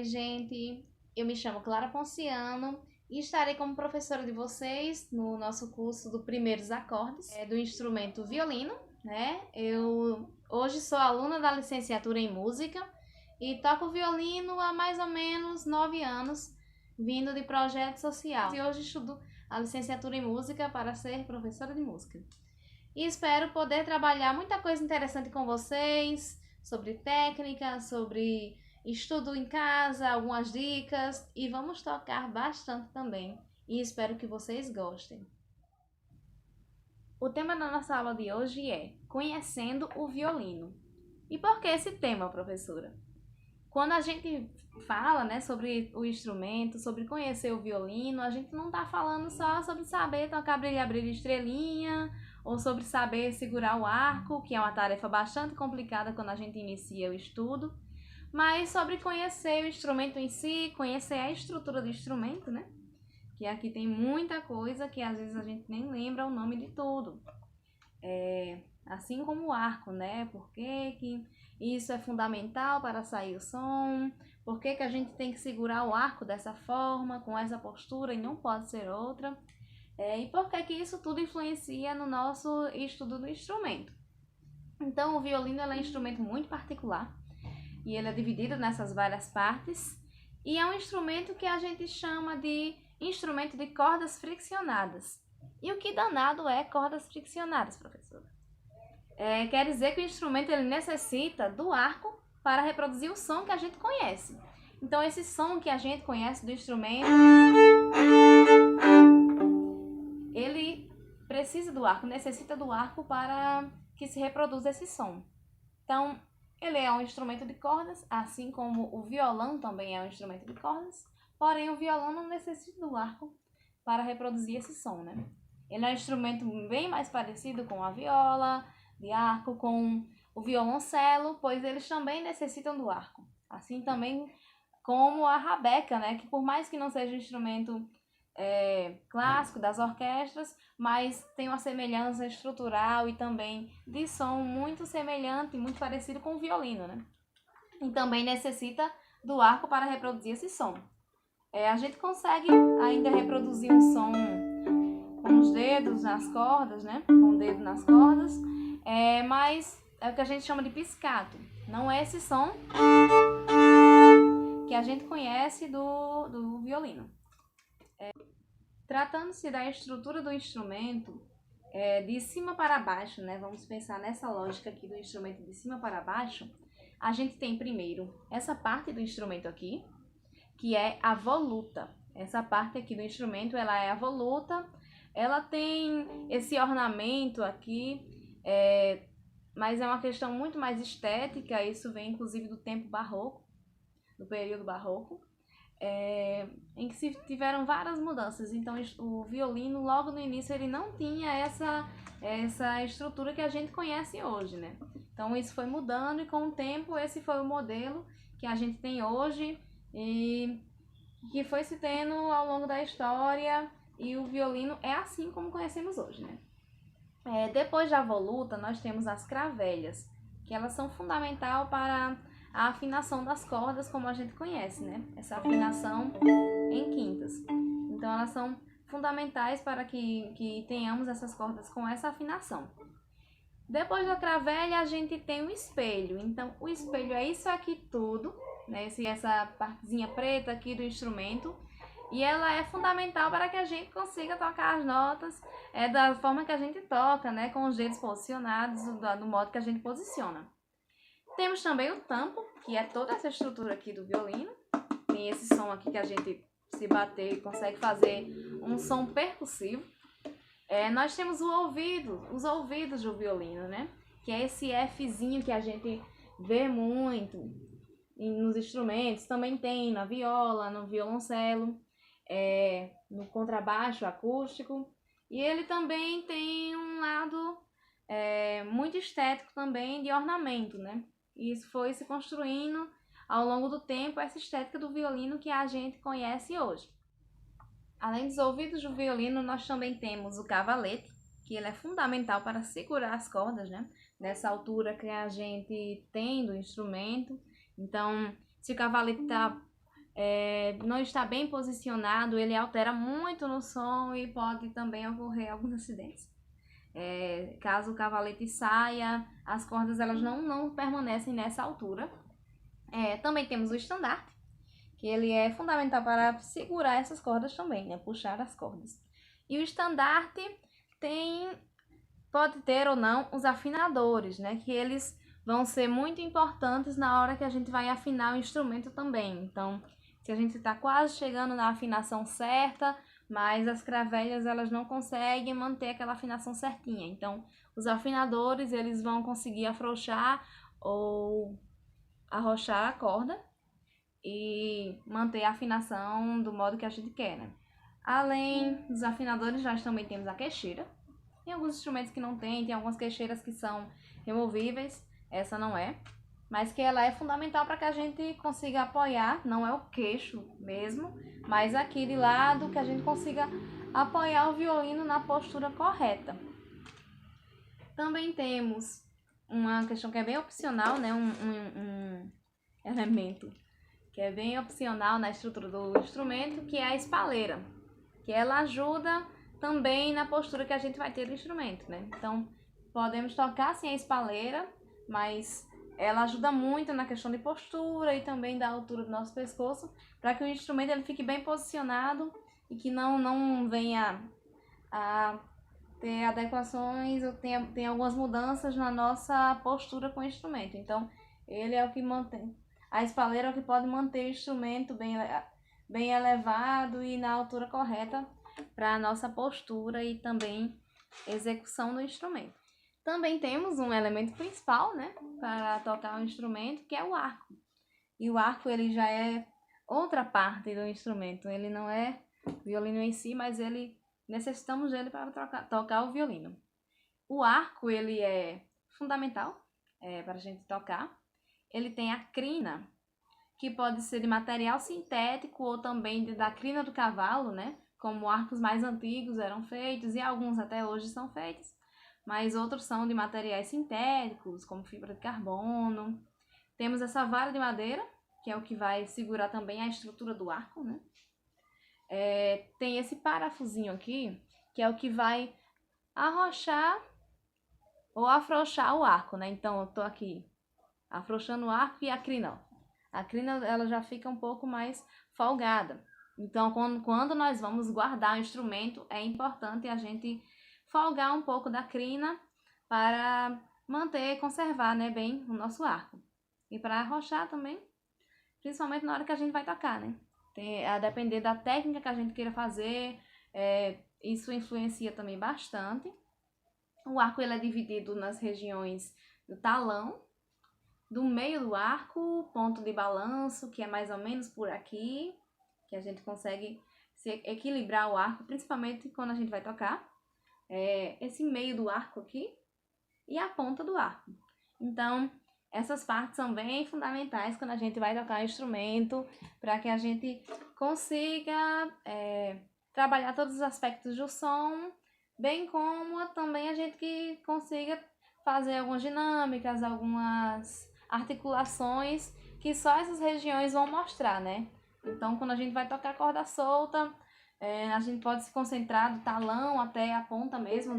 Oi, gente. Eu me chamo Clara Ponciano e estarei como professora de vocês no nosso curso do Primeiros Acordes, do instrumento violino, né? Eu hoje sou aluna da licenciatura em música e toco violino há mais ou menos 9 anos, vindo de projeto social. E hoje estudo a licenciatura em música para ser professora de música. E espero poder trabalhar muita coisa interessante com vocês, sobre técnica, sobre estudo em casa, algumas dicas, e vamos tocar bastante também. E espero que vocês gostem. O tema da nossa aula de hoje é Conhecendo o Violino. E por que esse tema, professora? Quando a gente fala, né, sobre o instrumento, sobre conhecer o violino, a gente não está falando só sobre saber tocar brilha, brilha, estrelinha, ou sobre saber segurar o arco, que é uma tarefa bastante complicada quando a gente inicia o estudo, mas sobre conhecer o instrumento em si, conhecer a estrutura do instrumento, né? Que aqui tem muita coisa que às vezes a gente nem lembra o nome de tudo. Assim como o arco, né? Por que isso é fundamental para sair o som? Por que a gente tem que segurar o arco dessa forma, com essa postura e não pode ser outra? E por que isso tudo influencia no nosso estudo do instrumento? Então, o violino é um instrumento muito particular e ele é dividido nessas várias partes e é um instrumento que a gente chama de instrumento de cordas friccionadas. E o que danado é cordas friccionadas, professora? Quer dizer que o instrumento ele necessita do arco para reproduzir o som que a gente conhece. Então, esse som que a gente conhece do instrumento, ele precisa do arco, necessita do arco para que se reproduza esse som. Então, ele é um instrumento de cordas, assim como o violão também é um instrumento de cordas, porém o violão não necessita do arco para reproduzir esse som, né? Ele é um instrumento bem mais parecido com a viola, de arco, com o violoncelo, pois eles também necessitam do arco. Assim também como a rabeca, né? Que por mais que não seja um instrumento clássico das orquestras, mas tem uma semelhança estrutural e também de som muito semelhante, muito parecido com o violino, né? E também necessita do arco para reproduzir esse som. A gente consegue ainda reproduzir um som com os dedos nas cordas, né? Com o dedo nas cordas, mas é o que a gente chama de piscato. Não é esse som que a gente conhece do violino. Tratando-se da estrutura do instrumento, de cima para baixo, né? Vamos pensar nessa lógica aqui do instrumento de cima para baixo. A gente tem primeiro essa parte do instrumento aqui, que é a voluta. Essa parte aqui do instrumento, ela é a voluta. Ela tem esse ornamento aqui, mas é uma questão muito mais estética. Isso vem inclusive do tempo barroco, do período barroco. Em que se tiveram várias mudanças. Então o violino logo no início ele não tinha essa estrutura que a gente conhece hoje, né? Então isso foi mudando e com o tempo esse foi o modelo que a gente tem hoje e que foi se tendo ao longo da história, e o violino é assim como conhecemos hoje, né? Depois da voluta nós temos as cravelhas, que elas são fundamentais para a afinação das cordas, como a gente conhece, né? Essa afinação em quintas. Então, elas são fundamentais para que tenhamos essas cordas com essa afinação. Depois da cravelha, a gente tem o espelho. Então, o espelho é isso aqui tudo, né? Essa partezinha preta aqui do instrumento. E ela é fundamental para que a gente consiga tocar as notas da forma que a gente toca, né? Com os dedos posicionados, do modo que a gente posiciona. Temos também o tampo, que é toda essa estrutura aqui do violino. Tem esse som aqui que a gente, se bater, consegue fazer um som percussivo. Nós temos os ouvidos do violino, né? Que é esse Fzinho que a gente vê muito nos instrumentos. Também tem na viola, no violoncelo, no contrabaixo acústico. E ele também tem um lado muito estético também, de ornamento, né? E isso foi se construindo ao longo do tempo, essa estética do violino que a gente conhece hoje. Além dos ouvidos do violino, nós também temos o cavalete, que ele é fundamental para segurar as cordas, né? Nessa altura que a gente tem do instrumento. Então, se o cavalete está não está bem posicionado, ele altera muito no som e pode também ocorrer alguns acidentes. Caso o cavalete saia, as cordas elas não permanecem nessa altura. Também temos o estandarte, que ele é fundamental para segurar essas cordas também, né? Puxar as cordas. E o estandarte pode ter ou não os afinadores, né? Que eles vão ser muito importantes na hora que a gente vai afinar o instrumento também. Então, se a gente está quase chegando na afinação certa, mas as cravelhas elas não conseguem manter aquela afinação certinha. Então, os afinadores eles vão conseguir afrouxar ou arrochar a corda e manter a afinação do modo que a gente quer, né? Além dos afinadores, nós também temos a queixeira. Tem alguns instrumentos que não tem algumas queixeiras que são removíveis, essa não é. Mas que ela é fundamental para que a gente consiga apoiar, não é o queixo mesmo, mas aqui de lado que a gente consiga apoiar o violino na postura correta. Também temos uma questão que é bem opcional, né? Um elemento que é bem opcional na estrutura do instrumento, que é a espaleira, que ela ajuda também na postura que a gente vai ter do instrumento, né? Então, podemos tocar sem a espaleira, mas ela ajuda muito na questão de postura e também da altura do nosso pescoço, para que o instrumento ele fique bem posicionado e que não venha a ter adequações ou tem algumas mudanças na nossa postura com o instrumento. Então, ele é o que mantém. A espaleira é o que pode manter o instrumento bem elevado e na altura correta para a nossa postura e também execução do instrumento. Também temos um elemento principal, né, para tocar o instrumento, que é o arco. E o arco ele já é outra parte do instrumento. Ele não é violino em si, mas necessitamos dele para tocar o violino. O arco ele é fundamental para a gente tocar. Ele tem a crina, que pode ser de material sintético ou também da crina do cavalo, né? Como arcos mais antigos eram feitos e alguns até hoje são feitos, mas outros são de materiais sintéticos, como fibra de carbono. Temos essa vara de madeira, que é o que vai segurar também a estrutura do arco, né? Tem esse parafusinho aqui, que é o que vai arrochar ou afrouxar o arco, né? Então, eu tô aqui afrouxando o arco e a crina, ó. A crina, ela já fica um pouco mais folgada. Então, quando nós vamos guardar o instrumento, é importante a gente folgar um pouco da crina para conservar, né, bem o nosso arco. E para arrochar também, principalmente na hora que a gente vai tocar, né? A depender da técnica que a gente queira fazer, isso influencia também bastante. O arco ele é dividido nas regiões do talão, do meio do arco, ponto de balanço, que é mais ou menos por aqui, que a gente consegue equilibrar o arco, principalmente quando a gente vai tocar. Esse meio do arco aqui e a ponta do arco. Então, essas partes são bem fundamentais quando a gente vai tocar um instrumento, para que a gente consiga trabalhar todos os aspectos do som, bem como também a gente que consiga fazer algumas dinâmicas, algumas articulações que só essas regiões vão mostrar, né? Então, quando a gente vai tocar corda solta, a gente pode se concentrar do talão até a ponta mesmo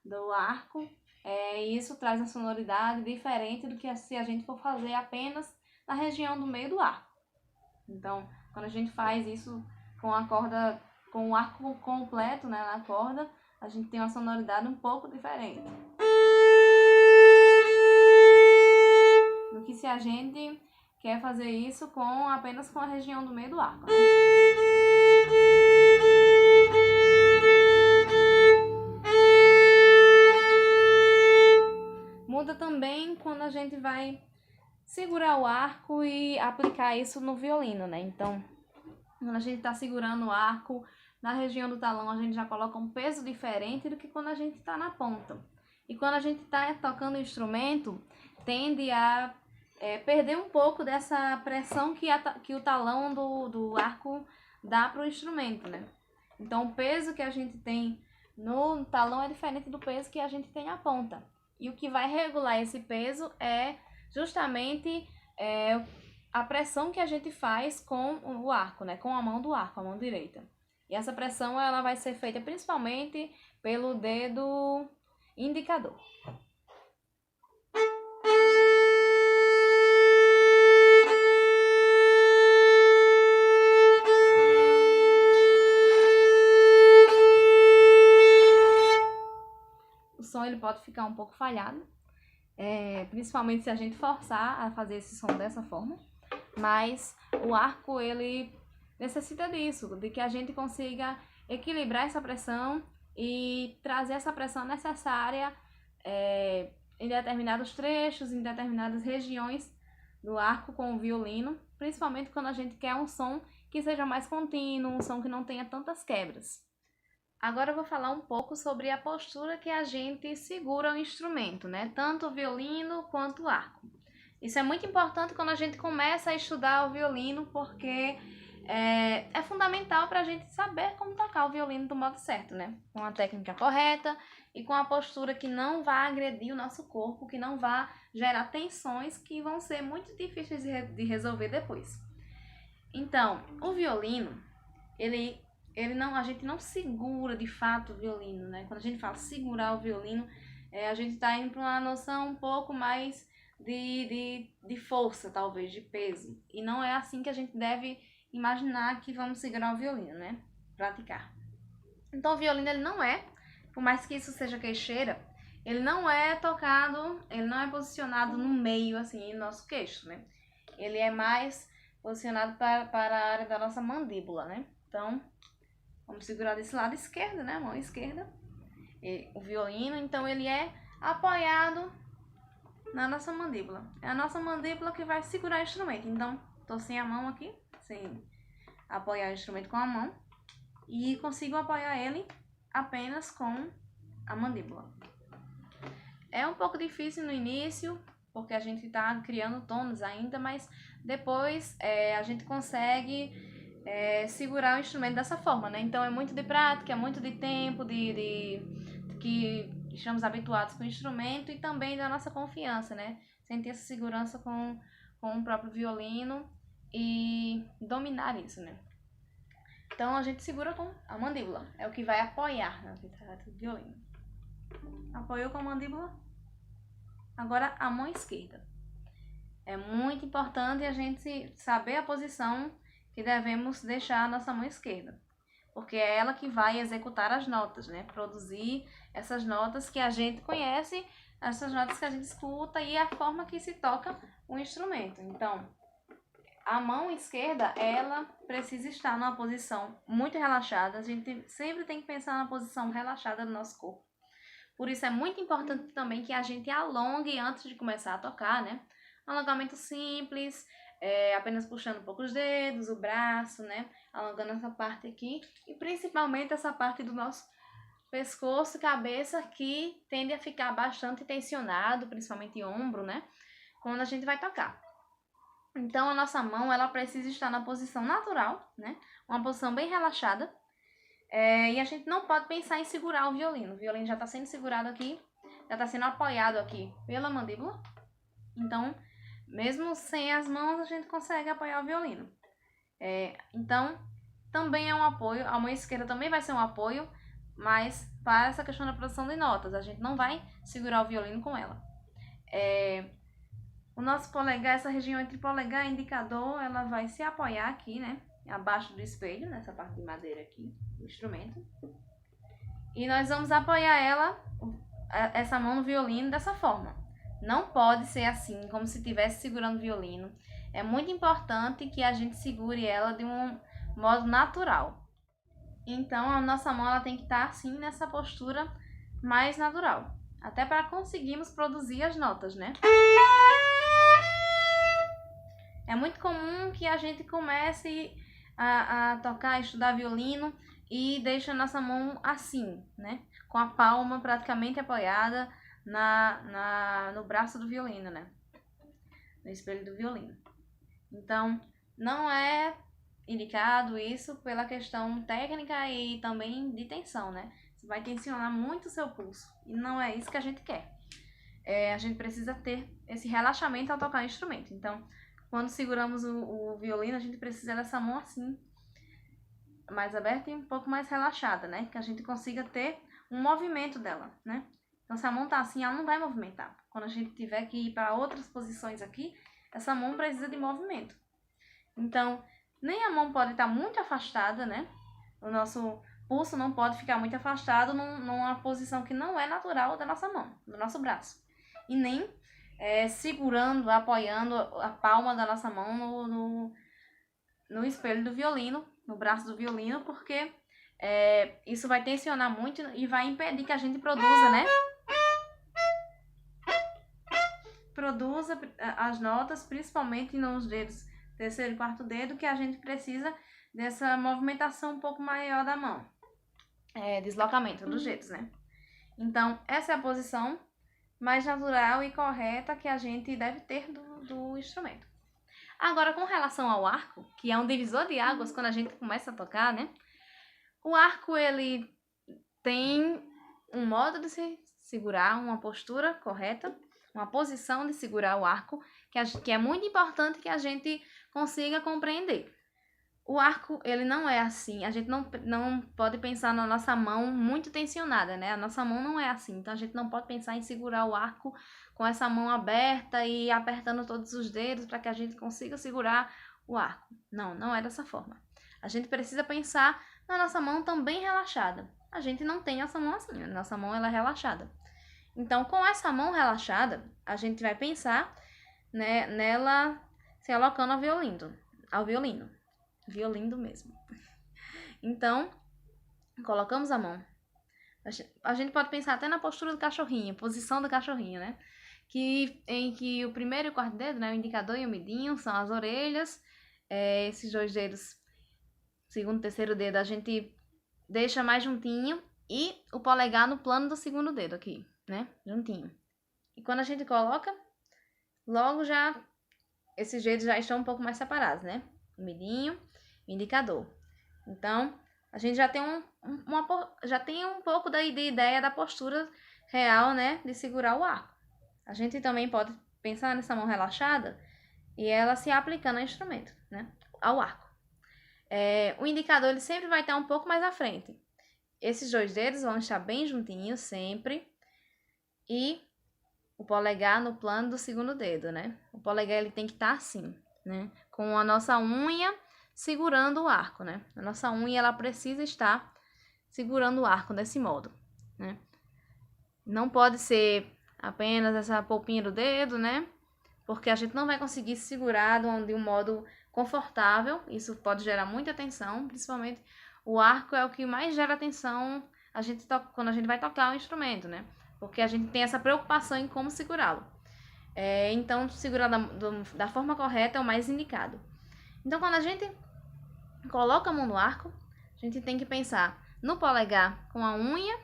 do arco. E isso traz uma sonoridade diferente do que se a gente for fazer apenas na região do meio do arco. Então, quando a gente faz isso com a corda, com o arco completo, né, na corda, a gente tem uma sonoridade um pouco diferente do que se a gente quer fazer isso apenas com a região do meio do arco, né? Muda também quando a gente vai segurar o arco e aplicar isso no violino, né? Então, quando a gente tá segurando o arco na região do talão, a gente já coloca um peso diferente do que quando a gente tá na ponta. E quando a gente tá tocando o instrumento, tende a perder um pouco dessa pressão que o talão do arco dá para o instrumento, né? Então, o peso que a gente tem no talão é diferente do peso que a gente tem na ponta. E o que vai regular esse peso é justamente a pressão que a gente faz com o arco, né? Com a mão do arco, a mão direita. E essa pressão ela vai ser feita principalmente pelo dedo indicador. O som ele pode ficar um pouco falhado, principalmente se a gente forçar a fazer esse som dessa forma. Mas o arco ele necessita disso, de que a gente consiga equilibrar essa pressão e trazer essa pressão necessária em determinados trechos, em determinadas regiões do arco com o violino, principalmente quando a gente quer um som que seja mais contínuo, um som que não tenha tantas quebras. Agora eu vou falar um pouco sobre a postura que a gente segura o instrumento, né? Tanto o violino quanto o arco. Isso é muito importante quando a gente começa a estudar o violino, porque é fundamental para a gente saber como tocar o violino do modo certo, né? Com a técnica correta e com a postura que não vai agredir o nosso corpo, que não vai gerar tensões que vão ser muito difíceis de resolver depois. Então, o violino, a gente não segura de fato o violino, né? Quando a gente fala segurar o violino, a gente está indo para uma noção um pouco mais de força, talvez, de peso. E não é assim que a gente deve imaginar que vamos segurar o violino, né? Praticar. Então o violino ele não por mais que isso seja queixeira, ele não é tocado, ele não é posicionado no meio, assim, no nosso queixo, né? Ele é mais posicionado para a área da nossa mandíbula, né? Então, vamos segurar desse lado esquerdo, né? Mão esquerda. O violino, então ele é apoiado na nossa mandíbula. É a nossa mandíbula que vai segurar o instrumento. Então, tô sem a mão aqui, sem apoiar o instrumento com a mão. E consigo apoiar ele apenas com a mandíbula. É um pouco difícil no início, porque a gente tá criando tons ainda, mas depois a gente consegue segurar o instrumento dessa forma, né? Então é muito de prática, é muito de tempo, que estamos habituados com o instrumento e também da nossa confiança, né? Sentir essa segurança com o próprio violino e dominar isso, né? Então a gente segura com a mandíbula, é o que vai apoiar na guitarra do violino. Apoiou com a mandíbula. Agora a mão esquerda. É muito importante a gente saber a posição que devemos deixar a nossa mão esquerda, porque é ela que vai executar as notas, né? Produzir essas notas que a gente conhece, essas notas que a gente escuta e a forma que se toca o instrumento. Então, a mão esquerda, ela precisa estar numa posição muito relaxada. A gente sempre tem que pensar na posição relaxada do nosso corpo. Por isso é muito importante também que a gente alongue antes de começar a tocar, né? Alongamento simples, apenas puxando um pouco os dedos, o braço, né? Alongando essa parte aqui e principalmente essa parte do nosso pescoço e cabeça que tende a ficar bastante tensionado, principalmente ombro, né? Quando a gente vai tocar. Então a nossa mão ela precisa estar na posição natural, né? Uma posição bem relaxada. E a gente não pode pensar em segurar o violino. O violino já está sendo segurado aqui, já está sendo apoiado aqui pela mandíbula. Então, mesmo sem as mãos, a gente consegue apoiar o violino. Então, também é um apoio. A mão esquerda também vai ser um apoio, mas para essa questão da produção de notas, a gente não vai segurar o violino com ela. O nosso polegar, essa região entre polegar e indicador, ela vai se apoiar aqui, né? Abaixo do espelho, nessa parte de madeira aqui do instrumento. E nós vamos apoiar essa mão no violino dessa forma. Não pode ser assim, como se estivesse segurando o violino. É muito importante que a gente segure ela de um modo natural. Então, a nossa mão ela tem que estar assim, nessa postura mais natural. Até para conseguirmos produzir as notas, né? É muito comum que a gente comece a tocar, a estudar violino e deixa a nossa mão assim, né? Com a palma praticamente apoiada no braço do violino, né? No espelho do violino. Então, não é indicado isso pela questão técnica e também de tensão, né? Você vai tensionar muito o seu pulso e não é isso que a gente quer. A gente precisa ter esse relaxamento ao tocar o instrumento. Então, quando seguramos o violino, a gente precisa dessa mão assim, mais aberta e um pouco mais relaxada, né? Que a gente consiga ter um movimento dela, né? Então, se a mão tá assim, ela não vai movimentar. Quando a gente tiver que ir para outras posições aqui, essa mão precisa de movimento. Então, nem a mão pode estar muito afastada, né? O nosso pulso não pode ficar muito afastado numa posição que não é natural da nossa mão, do nosso braço. E nem segurando, apoiando a palma da nossa mão no espelho do violino, no braço do violino, porque isso vai tensionar muito e vai impedir que a gente produza, né? Produza as notas, principalmente nos dedos terceiro e quarto dedo, que a gente precisa dessa movimentação um pouco maior da mão. Deslocamento dos dedos, né? Então, essa é a posição mais natural e correta que a gente deve ter do instrumento. Agora, com relação ao arco, que é um divisor de águas quando a gente começa a tocar, né? O arco, ele tem um modo de se segurar, uma postura correta, uma posição de segurar o arco, que é muito importante que a gente consiga compreender. O arco, ele não é assim, a gente não pode pensar na nossa mão muito tensionada, né? A nossa mão não é assim, então a gente não pode pensar em segurar o arco com essa mão aberta e apertando todos os dedos para que a gente consiga segurar o arco. Não, não é dessa forma. A gente precisa pensar na nossa mão também relaxada. A gente não tem essa mão assim, a nossa mão ela é relaxada. Então, com essa mão relaxada, a gente vai pensar, né, nela se alocando ao violino. Violino mesmo. Então, colocamos a mão. A gente pode pensar até na postura do cachorrinho, posição do cachorrinho, né? Em que o primeiro e o quarto dedo, né, o indicador e o midinho, são as orelhas. Esses dois dedos, segundo e terceiro dedo, a gente deixa mais juntinho. E o polegar no plano do segundo dedo aqui, né? Juntinho. E quando a gente coloca, logo já esses dedos já estão um pouco mais separados, né? O midinho e o indicador. Então, a gente já tem já tem um pouco de ideia da postura real, né? De segurar o arco. A gente também pode pensar nessa mão relaxada e ela se aplicando ao instrumento, né? Ao arco. O indicador ele sempre vai estar um pouco mais à frente. Esses dois dedos vão estar bem juntinhos sempre. E o polegar no plano do segundo dedo, né? O polegar ele tem que estar assim, né? Com a nossa unha segurando o arco, né? A nossa unha ela precisa estar segurando o arco desse modo, né? Não pode ser apenas essa polpinha do dedo, né? Porque a gente não vai conseguir segurar de um modo confortável. Isso pode gerar muita tensão, principalmente o arco é o que mais gera tensão quando a gente vai tocar o instrumento, né? Porque a gente tem essa preocupação em como segurá-lo. Então, segurar da forma correta é o mais indicado. Então, quando a gente coloca a mão no arco, a gente tem que pensar no polegar com a unha,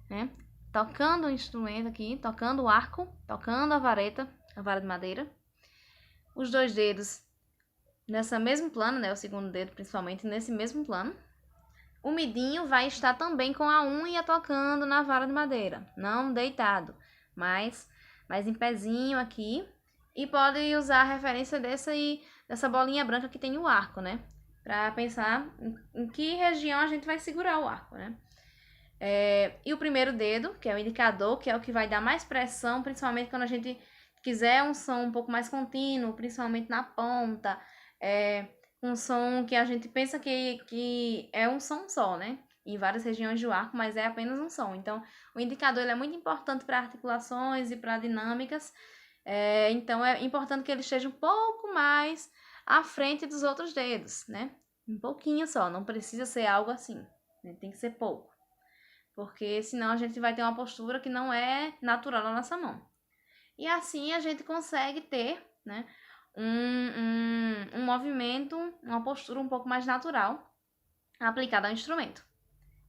né? Tocando o instrumento aqui, tocando o arco, tocando a vara de madeira. Os dois dedos nesse mesmo plano, né? O segundo dedo principalmente nesse mesmo plano. O midinho vai estar também com a unha tocando na vara de madeira, não deitado, mas em pezinho aqui. E pode usar a referência dessa bolinha branca que tem o arco, né? Para pensar em que região a gente vai segurar o arco, né? E o primeiro dedo, que é o indicador, que é o que vai dar mais pressão, principalmente quando a gente quiser um som um pouco mais contínuo, principalmente na ponta, um som que a gente pensa que é um som só, né? Em várias regiões do arco, mas é apenas um som. Então, o indicador ele é muito importante para articulações e para dinâmicas. Então, é importante que ele esteja um pouco mais à frente dos outros dedos, né? Um pouquinho só, não precisa ser algo assim, né? Tem que ser pouco. Porque senão a gente vai ter uma postura que não é natural na nossa mão. E assim a gente consegue ter, né, um movimento, uma postura um pouco mais natural aplicada ao instrumento.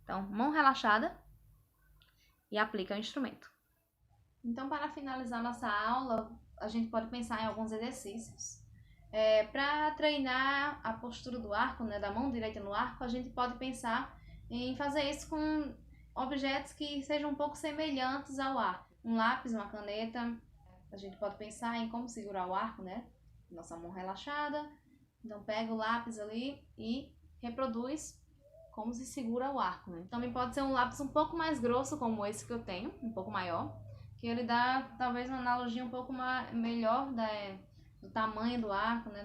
Então, mão relaxada e aplica o instrumento. Então, para finalizar nossa aula, a gente pode pensar em alguns exercícios. Para treinar a postura do arco, né, da mão direita no arco, a gente pode pensar em fazer isso com objetos que sejam um pouco semelhantes ao arco. Um lápis, uma caneta. A gente pode pensar em como segurar o arco, né, nossa mão relaxada. Então pega o lápis ali e reproduz como se segura o arco, né? Também pode ser um lápis um pouco mais grosso, como esse que eu tenho, um pouco maior, que ele dá talvez uma analogia um pouco melhor do tamanho do arco, né?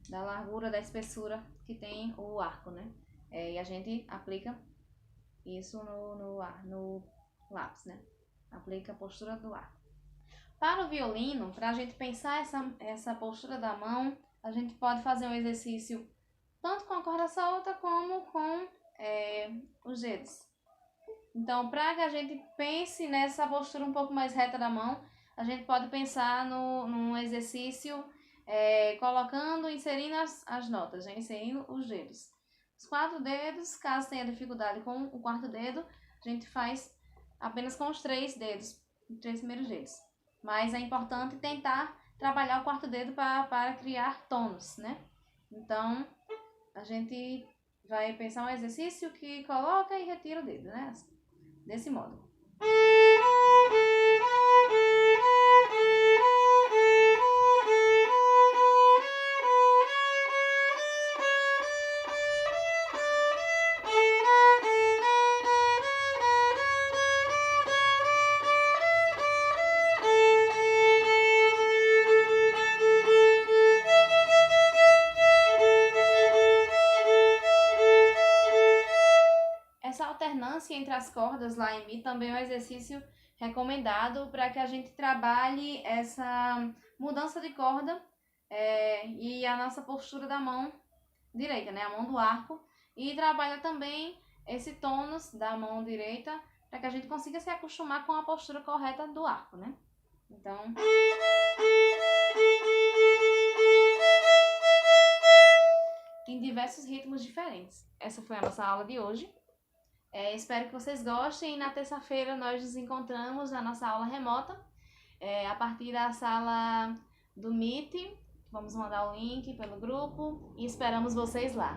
Da largura, da espessura que tem o arco, né? E a gente aplica isso no lápis, né? Aplica a postura do arco. Para o violino, para a gente pensar essa postura da mão, a gente pode fazer um exercício tanto com a corda solta como com os dedos. Então, para que a gente pense nessa postura um pouco mais reta da mão, a gente pode pensar num exercício inserindo as notas, né? Inserindo os dedos. Os 4 dedos, caso tenha dificuldade com o 4º dedo, a gente faz apenas com os 3 dedos, os 3 primeiros dedos. Mas é importante tentar trabalhar o 4º dedo para criar tônus, né? Então, a gente vai pensar um exercício que coloca e retira o dedo, né? Desse modo. Essa alternância entre as cordas lá em Mi também é um exercício recomendado para que a gente trabalhe essa mudança de corda e a nossa postura da mão direita, né? A mão do arco. E trabalha também esse tônus da mão direita para que a gente consiga se acostumar com a postura correta do arco, né? Então... em diversos ritmos diferentes. Essa foi a nossa aula de hoje. Espero que vocês gostem e na terça-feira nós nos encontramos na nossa aula remota, a partir da sala do Meet. Vamos mandar o link pelo grupo e esperamos vocês lá.